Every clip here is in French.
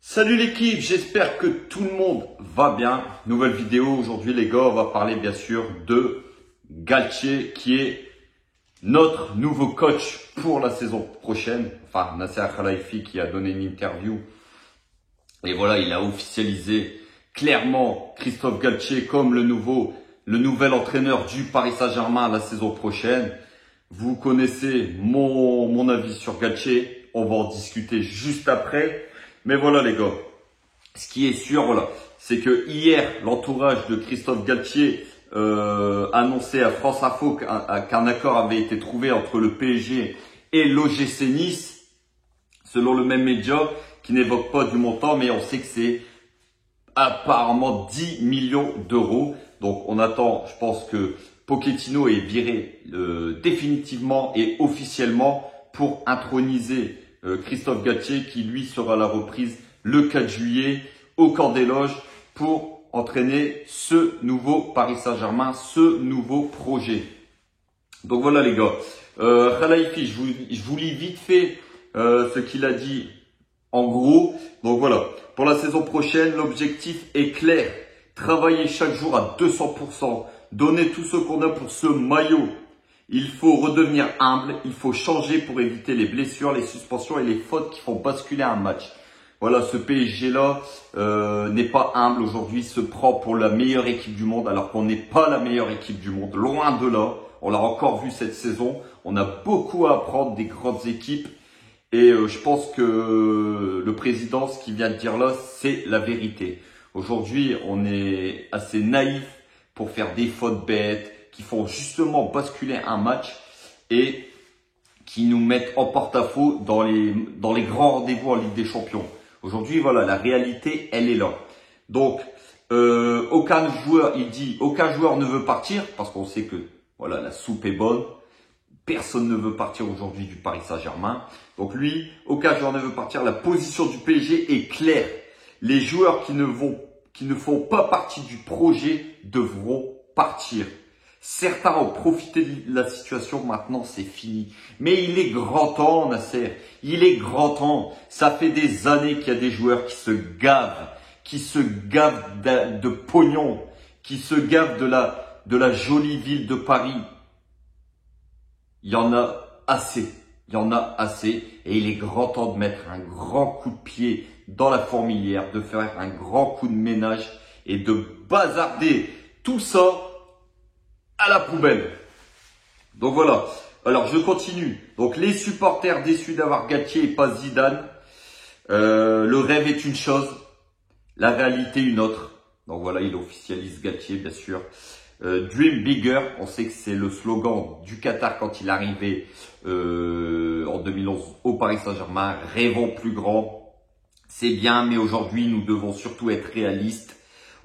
Salut l'équipe, j'espère que tout le monde va bien. Nouvelle vidéo aujourd'hui les gars, on va parler bien sûr de Galtier qui est notre nouveau coach pour la saison prochaine. Enfin, Nasser Khelaifi qui a donné une interview et voilà, il a officialisé clairement Christophe Galtier comme le nouvel entraîneur du Paris Saint-Germain la saison prochaine. Vous connaissez mon avis sur Galtier, on va en discuter juste après. Mais voilà les gars, ce qui est sûr, voilà, c'est que hier, l'entourage de Christophe Galtier annonçait à France Info qu'un accord avait été trouvé entre le PSG et l'OGC Nice, selon le même média, qui n'évoque pas du montant, mais on sait que c'est apparemment 10 millions d'euros. Donc on attend, je pense que Pochettino est viré définitivement et officiellement pour introniser Christophe Galtier qui lui sera à la reprise le 4 juillet au camp des loges pour entraîner ce nouveau Paris Saint-Germain, ce nouveau projet. Donc voilà les gars, Khelaifi, je vous lis vite fait ce qu'il a dit en gros. Donc voilà, pour la saison prochaine, l'objectif est clair, travailler chaque jour à 200%, donner tout ce qu'on a pour ce maillot. Il faut redevenir humble, il faut changer pour éviter les blessures, les suspensions et les fautes qui font basculer un match. Voilà, ce PSG-là n'est pas humble aujourd'hui, se prend pour la meilleure équipe du monde alors qu'on n'est pas la meilleure équipe du monde, loin de là. On l'a encore vu cette saison, on a beaucoup à apprendre des grandes équipes et je pense que le président, ce qu'il vient de dire là, c'est la vérité. Aujourd'hui, on est assez naïf pour faire des fautes bêtes, qui font justement basculer un match et qui nous mettent en porte-à-faux dans les grands rendez-vous en Ligue des Champions. Aujourd'hui, voilà, la réalité, elle est là. Donc, aucun joueur, il dit, aucun joueur ne veut partir parce qu'on sait que voilà, la soupe est bonne. Personne ne veut partir aujourd'hui du Paris Saint-Germain. Donc lui, aucun joueur ne veut partir. La position du PSG est claire. Les joueurs qui ne font pas partie du projet devront partir. Certains ont profité de la situation, maintenant c'est fini. Mais il est grand temps, Nasser. Il est grand temps. Ça fait des années qu'il y a des joueurs qui se gavent de pognon, qui se gavent de la jolie ville de Paris. Il y en a assez. Il y en a assez. Et il est grand temps de mettre un grand coup de pied dans la fourmilière, de faire un grand coup de ménage et de bazarder tout ça à la poubelle. Donc voilà. Alors je continue. Donc les supporters déçus d'avoir Galtier et pas Zidane. Le rêve est une chose, la réalité une autre. Donc voilà, il officialise Galtier bien sûr. Dream bigger, on sait que c'est le slogan du Qatar quand il est arrivé en 2011 au Paris Saint-Germain. Rêvons plus grand. C'est bien, mais aujourd'hui nous devons surtout être réalistes.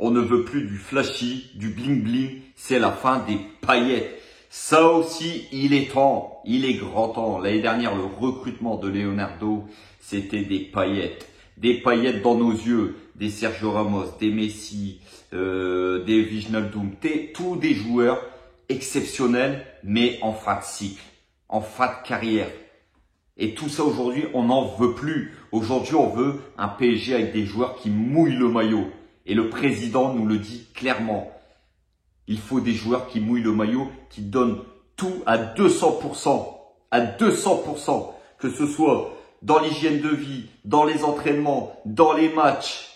On ne veut plus du flashy, du bling bling, c'est la fin des paillettes. Ça aussi, il est temps, il est grand temps. L'année dernière, le recrutement de Leonardo, c'était des paillettes. Des paillettes dans nos yeux, des Sergio Ramos, des Messi, des Wijnaldum, tous des joueurs exceptionnels, mais en fin de cycle, en fin de carrière. Et tout ça aujourd'hui, on n'en veut plus. Aujourd'hui, on veut un PSG avec des joueurs qui mouillent le maillot. Et le président nous le dit clairement. Il faut des joueurs qui mouillent le maillot, qui donnent tout à 200%. À 200%. Que ce soit dans l'hygiène de vie, dans les entraînements, dans les matchs,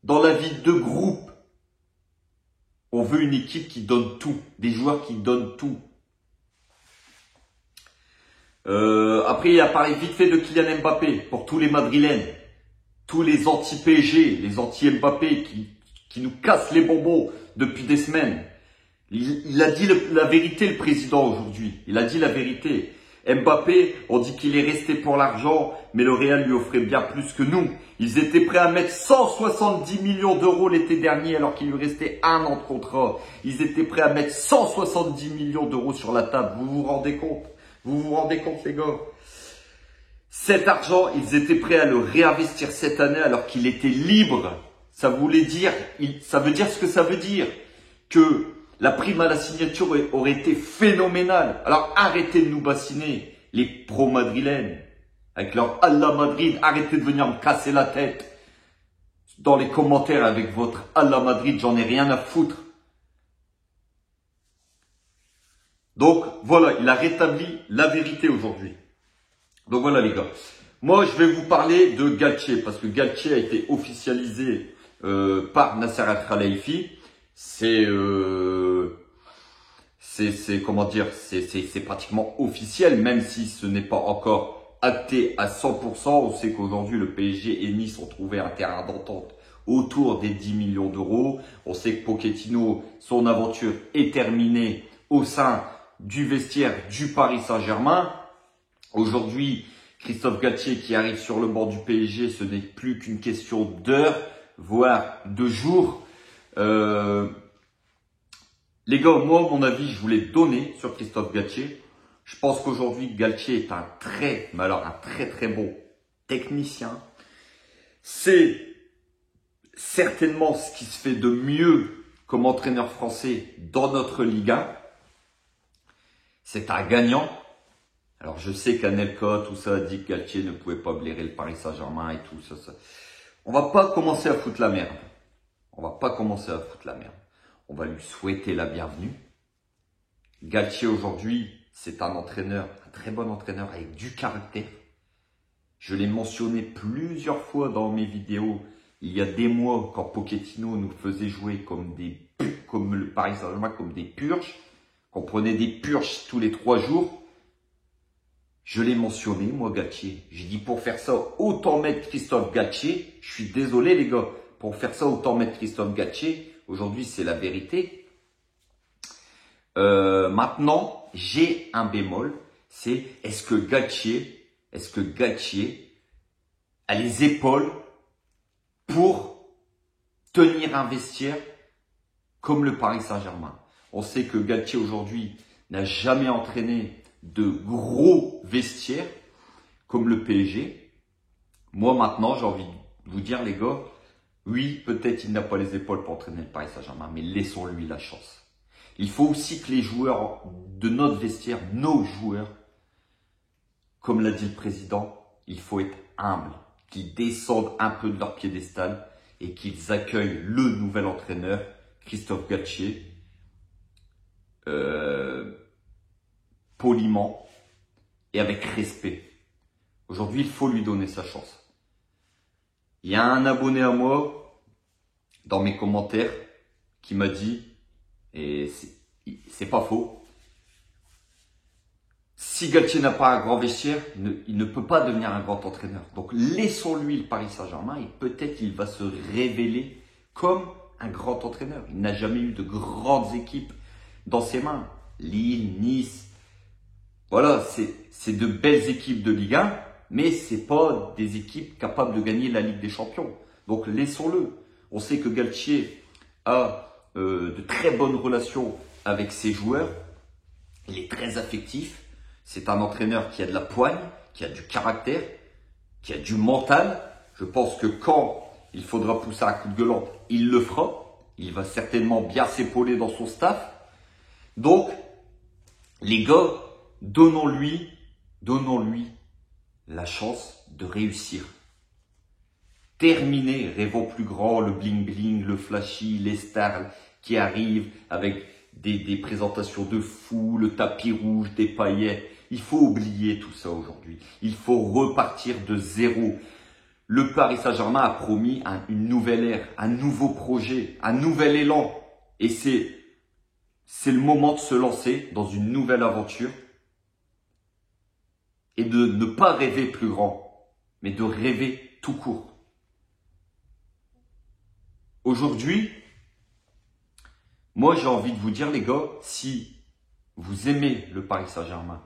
dans la vie de groupe. On veut une équipe qui donne tout. Des joueurs qui donnent tout. Après, il a parlé vite fait de Kylian Mbappé pour tous les Madrilènes. Tous les anti-PSG, les anti-Mbappé qui nous cassent les bonbons depuis des semaines. Il a dit la vérité, le président, aujourd'hui. Il a dit la vérité. Mbappé, on dit qu'il est resté pour l'argent, mais le Real lui offrait bien plus que nous. Ils étaient prêts à mettre 170 millions d'euros l'été dernier alors qu'il lui restait 1 an de contrat. Ils étaient prêts à mettre 170 millions d'euros sur la table. Vous vous rendez compte? Vous vous rendez compte, les gars? Cet argent, ils étaient prêts à le réinvestir cette année alors qu'il était libre. Ça voulait dire, ça veut dire ce que ça veut dire. Que la prime à la signature aurait été phénoménale. Alors arrêtez de nous bassiner, les pro-madrilènes, avec leur Allah Madrid. Arrêtez de venir me casser la tête. dans les commentaires avec votre Allah Madrid, j'en ai rien à foutre. Donc voilà, il a rétabli la vérité aujourd'hui. Donc voilà les gars. Moi je vais vous parler de Galtier parce que Galtier a été officialisé par Nasser Al-Khelaifi. C'est comment dire, c'est pratiquement officiel, même si ce n'est pas encore acté à 100%. On sait qu'aujourd'hui le PSG et Nice ont trouvé un terrain d'entente autour des 10 millions d'euros. On sait que Pochettino, son aventure est terminée au sein du vestiaire du Paris Saint-Germain. Aujourd'hui, Christophe Galtier qui arrive sur le banc du PSG, ce n'est plus qu'une question d'heures, voire de jours. Les gars, moi, mon avis, je vous l'ai donné sur Christophe Galtier. Je pense qu'aujourd'hui, Galtier est un très bon technicien. C'est certainement ce qui se fait de mieux comme entraîneur français dans notre Ligue 1. C'est un gagnant. Alors, je sais qu'Anelka, tout ça, a dit que Galtier ne pouvait pas blairer le Paris Saint-Germain et tout ça. On va pas commencer à foutre la merde. On va pas commencer à foutre la merde. On va lui souhaiter la bienvenue. Galtier, aujourd'hui, c'est un entraîneur, un très bon entraîneur avec du caractère. Je l'ai mentionné plusieurs fois dans mes vidéos. Il y a des mois, quand Pochettino nous faisait jouer comme le Paris Saint-Germain, comme des purges, qu'on prenait des purges tous les 3 jours. Je l'ai mentionné, moi, Galtier. J'ai dit, pour faire ça, autant mettre Christophe Galtier. Je suis désolé, les gars. Pour faire ça, autant mettre Christophe Galtier. Aujourd'hui, c'est la vérité. Maintenant, j'ai un bémol. C'est, est-ce que Galtier a les épaules pour tenir un vestiaire comme le Paris Saint-Germain? On sait que Galtier, aujourd'hui, n'a jamais entraîné de gros vestiaires comme le PSG. Moi, maintenant, j'ai envie de vous dire, les gars, oui, peut-être il n'a pas les épaules pour entraîner le Paris Saint-Germain, mais laissons-lui la chance. Il faut aussi que les joueurs de notre vestiaire, nos joueurs, comme l'a dit le président, il faut être humble, qu'ils descendent un peu de leur piédestal et qu'ils accueillent le nouvel entraîneur, Christophe Galtier, poliment et avec respect. Aujourd'hui, il faut lui donner sa chance. Il y a un abonné à moi dans mes commentaires qui m'a dit, et c'est pas faux, si Galtier n'a pas un grand vestiaire, il ne peut pas devenir un grand entraîneur. Donc laissons-lui le Paris Saint-Germain et peut-être il va se révéler comme un grand entraîneur. Il n'a jamais eu de grandes équipes dans ses mains. Lille, Nice, voilà, c'est de belles équipes de Ligue 1, mais c'est pas des équipes capables de gagner la Ligue des Champions. Donc laissons-le. On sait que Galtier a de très bonnes relations avec ses joueurs. Il est très affectif. C'est un entraîneur qui a de la poigne, qui a du caractère, qui a du mental. Je pense que quand il faudra pousser un coup de gueule, il le fera. Il va certainement bien s'épauler dans son staff. Donc, les gars, donnons-lui la chance de réussir. Terminez, rêvons plus grand, le bling bling, le flashy, les stars qui arrivent avec des présentations de fou, le tapis rouge, des paillettes. Il faut oublier tout ça aujourd'hui. Il faut repartir de zéro. Le Paris Saint-Germain a promis une nouvelle ère, un nouveau projet, un nouvel élan. Et c'est le moment de se lancer dans une nouvelle aventure et de ne pas rêver plus grand, mais de rêver tout court. Aujourd'hui, moi j'ai envie de vous dire les gars, si vous aimez le Paris Saint-Germain,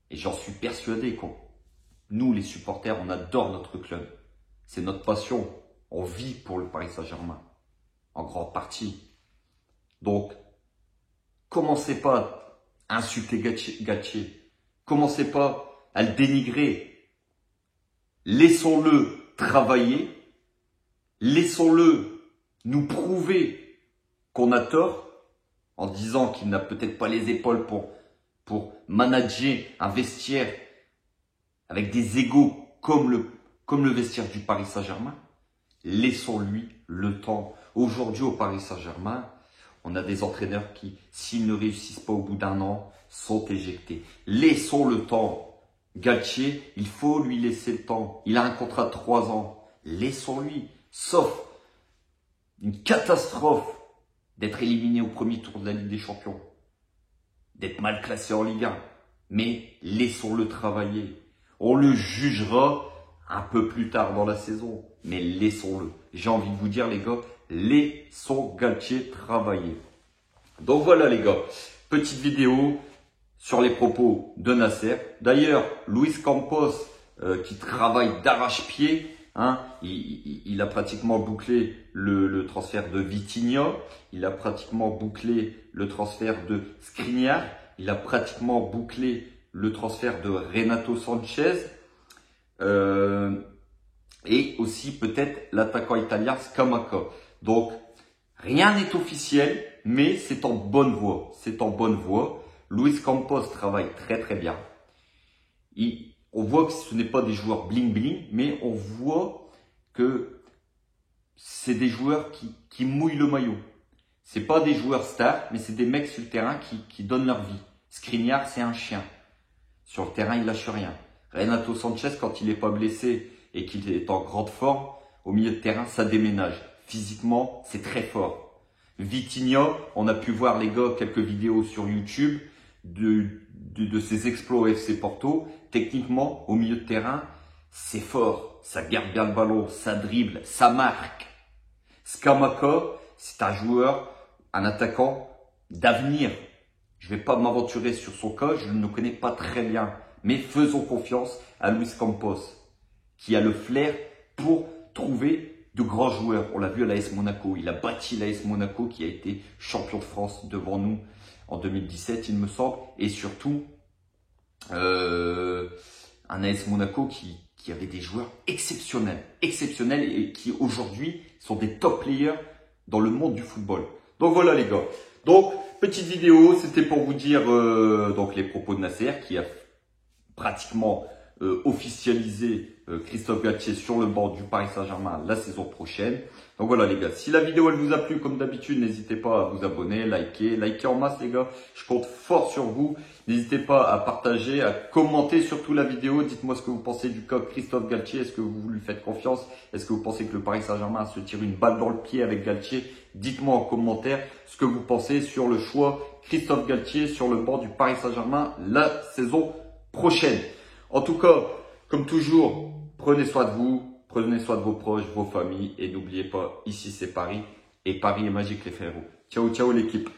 et j'en suis persuadé que nous les supporters, on adore notre club, c'est notre passion, on vit pour le Paris Saint-Germain, en grande partie. Donc, commencez pas à insulter Galtier, commencez pas à le dénigrer, laissons-le travailler, laissons-le nous prouver qu'on a tort en disant qu'il n'a peut-être pas les épaules pour manager un vestiaire avec des égos comme le vestiaire du Paris Saint-Germain. Laissons-lui le temps. Aujourd'hui, au Paris Saint-Germain, on a des entraîneurs qui, s'ils ne réussissent pas au bout d'un an, sont éjectés. Laissons le temps. Galtier, il faut lui laisser le temps. Il a un contrat de 3 ans. Laissons-lui. Sauf une catastrophe d'être éliminé au premier tour de la Ligue des Champions, d'être mal classé en Ligue 1. Mais laissons-le travailler. On le jugera un peu plus tard dans la saison, mais laissons-le. J'ai envie de vous dire, les gars, laissons Galtier travailler. Donc voilà, les gars, petite vidéo sur les propos de Nasser. D'ailleurs, Luis Campos, qui travaille d'arrache-pied, hein, il a pratiquement bouclé le transfert de Vitinha, il a pratiquement bouclé le transfert de Skriniar, il a pratiquement bouclé le transfert de Renato Sanchez, et aussi peut-être l'attaquant italien Scamacca. Donc, rien n'est officiel, mais c'est en bonne voie. C'est en bonne voie. Luis Campos travaille très très bien. On voit que ce n'est pas des joueurs bling bling, mais on voit que c'est des joueurs qui mouillent le maillot. C'est pas des joueurs stars, mais c'est des mecs sur le terrain qui donnent leur vie. Skriniar, c'est un chien. Sur le terrain, il lâche rien. Renato Sanchez, quand il n'est pas blessé et qu'il est en grande forme, au milieu de terrain, ça déménage. Physiquement, c'est très fort. Vitinha, on a pu voir, les gars, quelques vidéos sur YouTube de ses exploits au FC Porto. Techniquement, au milieu de terrain, c'est fort. Ça garde bien le ballon, ça dribble, ça marque. Scamacca, c'est un joueur, un attaquant d'avenir. Je ne vais pas m'aventurer sur son cas, je ne le connais pas très bien. Mais faisons confiance à Luis Campos, qui a le flair pour trouver de grands joueurs. On l'a vu à l'AS Monaco. Il a bâti l'AS Monaco qui a été champion de France devant nous en 2017, il me semble. Et surtout, un AS Monaco qui avait des joueurs exceptionnels et qui aujourd'hui sont des top players dans le monde du football. Donc voilà, les gars. Donc, petite vidéo, c'était pour vous dire donc les propos de Nasser qui a pratiquement officialisé Christophe Galtier sur le banc du Paris Saint-Germain la saison prochaine. Donc voilà, les gars, si la vidéo elle vous a plu, comme d'habitude, n'hésitez pas à vous abonner, liker en masse, les gars. Je compte fort sur vous. N'hésitez pas à partager, à commenter surtout la vidéo. Dites-moi ce que vous pensez du coach Christophe Galtier. Est-ce que vous lui faites confiance? Est-ce que vous pensez que le Paris Saint-Germain se tire une balle dans le pied avec Galtier? Dites-moi en commentaire ce que vous pensez sur le choix Christophe Galtier sur le banc du Paris Saint-Germain la saison prochaine. En tout cas, comme toujours, prenez soin de vous, prenez soin de vos proches, vos familles et n'oubliez pas, ici c'est Paris et Paris est magique les frérots. Ciao, ciao l'équipe.